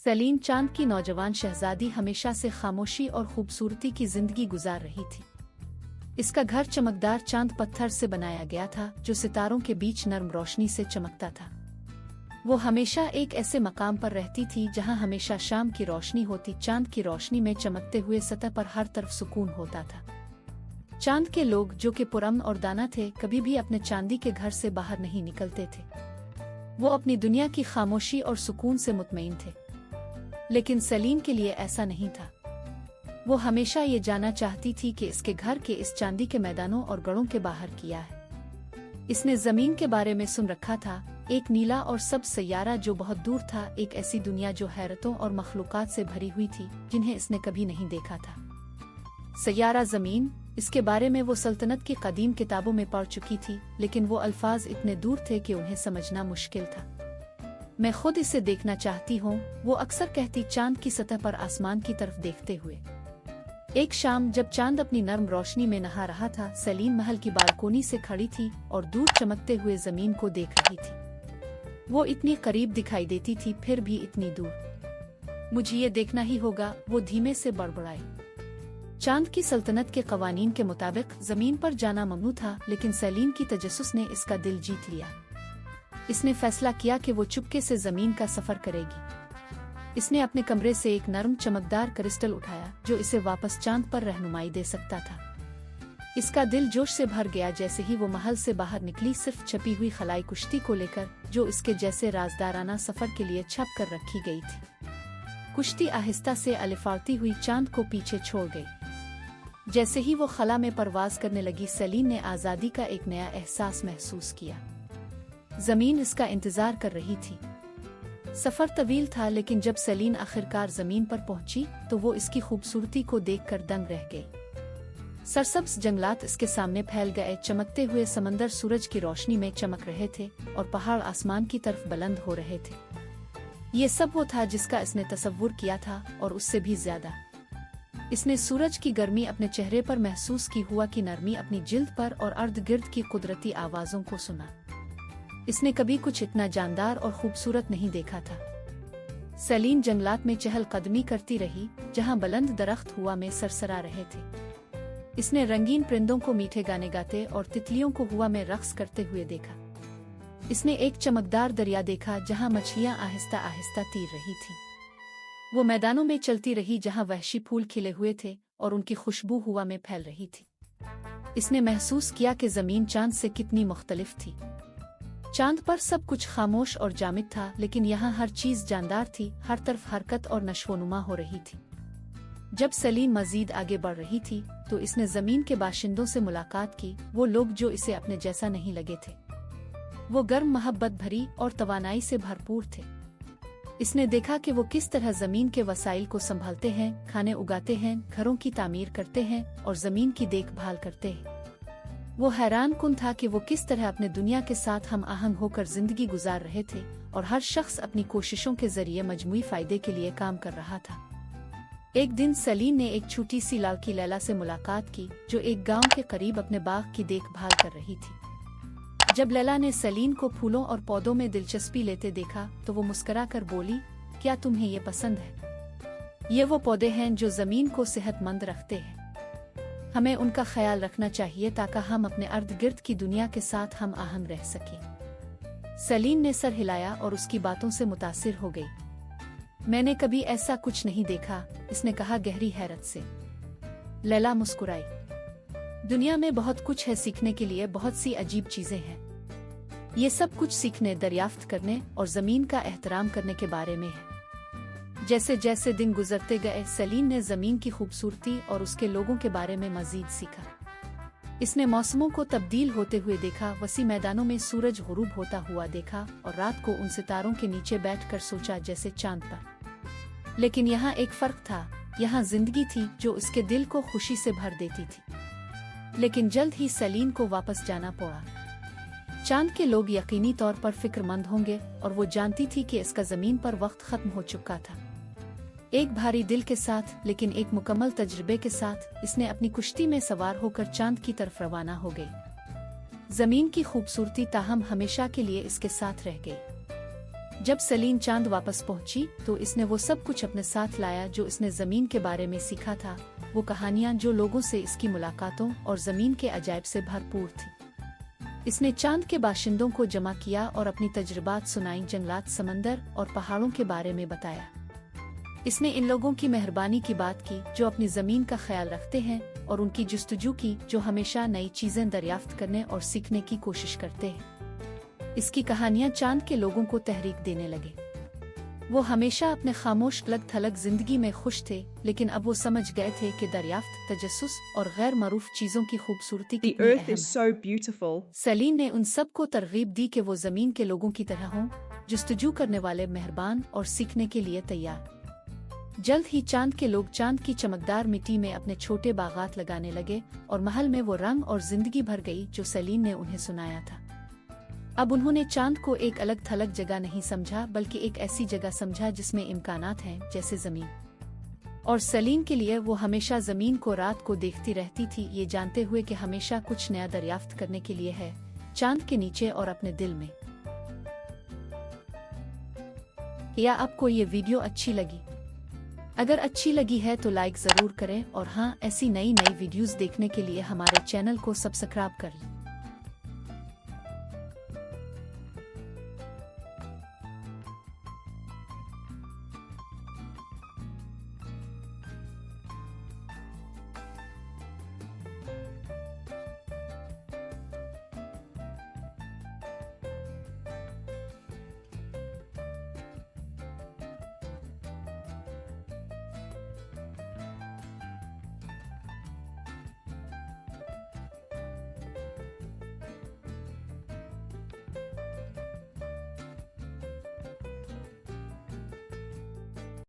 Celine चांद की नौजवान शहजादी हमेशा से खामोशी और खूबसूरती की जिंदगी गुजार रही थी। इसका घर चमकदार चांद पत्थर से बनाया गया था जो सितारों के बीच नर्म रोशनी से चमकता था। वो हमेशा एक ऐसे मकाम पर रहती थी जहां हमेशा शाम की रोशनी होती, चांद की रोशनी में चमकते हुए सतह पर हर तरफ सुकून होता था। चांद के लोग जो कि पुरअमन और दाना थे, कभी भी अपने चांदी के घर से बाहर नहीं निकलते थे। वो अपनी दुनिया की खामोशी और सुकून से मुतमईन थे। लेकिन सेलीन के लिए ऐसा नहीं था। वो हमेशा ये जानना चाहती थी कि इसके घर के इस चांदी के मैदानों और गढ़ों के बाहर किया है। इसने जमीन के बारे में सुन रखा था, एक नीला और सब सैयारा जो बहुत दूर था, एक ऐसी दुनिया जो हैरतों और मखलूकात से भरी हुई थी जिन्हें इसने कभी नहीं देखा था। सैयारा ज़मीन, इसके बारे में वो सल्तनत की कदीम किताबों में पढ़ चुकी थी, लेकिन वो अल्फाज इतने दूर थे कि उन्हें समझना मुश्किल था। मैं खुद इसे देखना चाहती हूँ, वो अक्सर कहती चांद की सतह पर आसमान की तरफ देखते हुए। एक शाम जब चांद अपनी नर्म रोशनी में नहा रहा था, सेलीन महल की बालकोनी से खड़ी थी और दूर चमकते हुए जमीन को देख रही थी। वो इतनी करीब दिखाई देती थी, फिर भी इतनी दूर। मुझे ये देखना ही होगा, वो धीमे से बड़बड़ाई। चांद की सल्तनत के कवानीन के मुताबिक जमीन पर जाना ममनू था, लेकिन सेलीन की तजस्सुस ने इसका दिल जीत लिया। इसने फैसला किया कि वो चुपके से जमीन का सफर करेगी। इसने अपने कमरे से एक नरम चमकदार क्रिस्टल उठाया जो इसे वापस चांद पर रहनुमाई दे सकता था। इसका दिल जोश से भर गया जैसे ही वो महल से बाहर निकली, सिर्फ छपी हुई खलाई कुश्ती को लेकर जो इसके जैसे राजदाराना सफर के लिए छप कर रखी गई थी। कुश्ती आहिस्ता से अलिफाड़ती हुई चांद को पीछे छोड़ गई। जैसे ही वो खला में परवाज करने लगी, सेलीन ने आज़ादी का एक नया एहसास महसूस किया। जमीन इसका इंतजार कर रही थी। सफर तवील था, लेकिन जब सेलीन आखिरकार जमीन पर पहुंची तो वो इसकी खूबसूरती को देखकर दंग रह गई। सरसब्ज जंगलात इसके सामने फैल गए, चमकते हुए समंदर सूरज की रोशनी में चमक रहे थे और पहाड़ आसमान की तरफ बुलंद हो रहे थे। ये सब वो था जिसका इसने तसव्वुर किया था और उससे भी ज्यादा। इसने सूरज की गर्मी अपने चेहरे पर महसूस की, हुआ की नरमी अपनी जिल्द पर और अर्द गिर्द की कुदरती आवाजों को सुना। इसने कभी कुछ इतना जानदार और खूबसूरत नहीं देखा था। सेलीन जंगलात में चहल कदमी करती रही, जहां बुलंद दरख्त हुआ में सरसरा रहे थे। इसने रंगीन परिंदों को मीठे गाने गाते और तितलियों को हुआ में रक्स करते हुए देखा। इसने एक चमकदार दरिया देखा जहां मछलियां आहिस्ता आहिस्ता तैर रही थीं। वो मैदानों में चलती रही जहां वहशी फूल खिले हुए थे और उनकी खुशबू हुआ में फैल रही थी। इसने महसूस किया कि जमीन चांद से कितनी मुख्तलिफ थी। चांद पर सब कुछ खामोश और जामिद था, लेकिन यहाँ हर चीज जानदार थी, हर तरफ हरकत और नशोनुमा हो रही थी। जब सेलीन मजीद आगे बढ़ रही थी तो इसने जमीन के बाशिंदों से मुलाकात की, वो लोग जो इसे अपने जैसा नहीं लगे थे। वो गर्म, मोहब्बत भरी और तवानाई से भरपूर थे। इसने देखा कि वो किस तरह जमीन के वसाइल को संभालते हैं, खाने उगाते हैं, घरों की तामीर करते हैं और जमीन की देखभाल करते हैं। वो हैरान कुन था कि वो किस तरह अपने दुनिया के साथ हम आहंग होकर जिंदगी गुजार रहे थे और हर शख्स अपनी कोशिशों के जरिए मजमूई फायदे के लिए काम कर रहा था। एक दिन सेलीन ने एक छोटी सी लड़की लैला से मुलाकात की जो एक गांव के करीब अपने बाग की देखभाल कर रही थी। जब लैला ने सेलीन को फूलों और पौधों में दिलचस्पी लेते देखा तो वो मुस्कुरा कर बोली, क्या तुम्हें ये पसंद है? ये वो पौधे हैं जो जमीन को सेहतमंद रखते हैं। हमें उनका ख्याल रखना चाहिए ताकि हम अपने अर्द गिर्द की दुनिया के साथ हम आहंग रह सकें। सेलीन ने सर हिलाया और उसकी बातों से मुतासिर हो गई। मैंने कभी ऐसा कुछ नहीं देखा, इसने कहा गहरी हैरत से। लैला मुस्कुराई। दुनिया में बहुत कुछ है सीखने के लिए, बहुत सी अजीब चीजें हैं। ये सब कुछ सीखने, दरियाफ्त करने और जमीन का एहतराम करने के बारे में है। जैसे जैसे दिन गुजरते गए, सेलीन ने जमीन की खूबसूरती और उसके लोगों के बारे में मजीद सीखा। इसने मौसमों को तब्दील होते हुए देखा, वसी मैदानों में सूरज गुरूब होता हुआ देखा और रात को उन सितारों के नीचे बैठकर सोचा जैसे चांद पर। लेकिन यहाँ एक फर्क था, यहाँ जिंदगी थी जो इसके दिल को खुशी से भर देती थी। लेकिन जल्द ही सेलीन को वापस जाना पड़ा। चांद के लोग यकीनी तौर पर फिक्रमंद होंगे और वो जानती थी कि इसका जमीन पर वक्त खत्म हो चुका था। एक भारी दिल के साथ, लेकिन एक मुकम्मल तजुर्बे के साथ, इसने अपनी कुश्ती में सवार होकर चांद की तरफ रवाना हो गई। जमीन की खूबसूरती ताहम हमेशा के लिए इसके साथ रह गई। जब सलीन चांद वापस पहुंची तो इसने वो सब कुछ अपने साथ लाया जो इसने जमीन के बारे में सीखा था, वो कहानियां जो लोगों से इसकी मुलाकातों और जमीन के अजायब से भरपूर थी। इसने चांद के बाशिंदों को जमा किया और अपनी तजुर्बात सुनाई, जंगलात, समंदर और पहाड़ों के बारे में बताया। इसने इन लोगों की मेहरबानी की बात की जो अपनी जमीन का ख्याल रखते हैं और उनकी जुस्तजू की जो हमेशा नई चीजें दरियाफ्त करने और सीखने की कोशिश करते हैं। इसकी कहानियां चांद के लोगों को तहरीक देने लगे। वो हमेशा अपने खामोश अलग थलग जिंदगी में खुश थे, लेकिन अब वो समझ गए थे कि दरियाफ्त, तजस्सुस और गैर मरूफ चीजों की खूबसूरती कितनी अहम है। सलीम ने उन सब को तरगीब दी कि वो जमीन के लोगों की तरह हों, जुस्तजू करने वाले, मेहरबान और सीखने के लिए तैयार। जल्द ही चांद के लोग चांद की चमकदार मिट्टी में अपने छोटे बागात लगाने लगे और महल में वो रंग और जिंदगी भर गई जो सलीम ने उन्हें सुनाया था। अब उन्होंने चांद को एक अलग थलग जगह नहीं समझा, बल्कि एक ऐसी जगह समझा जिसमें इम्कानात हैं जैसे जमीन। और सलीम के लिए वो हमेशा जमीन को रात को देखती रहती थी, ये जानते हुए कि हमेशा कुछ नया दरियाफ्त करने के लिए है चांद के नीचे और अपने दिल में। क्या आपको ये वीडियो अच्छी लगी? अगर अच्छी लगी है तो लाइक जरूर करें और हाँ, ऐसी नई वीडियोस देखने के लिए हमारे चैनल को सब्सक्राइब कर लें।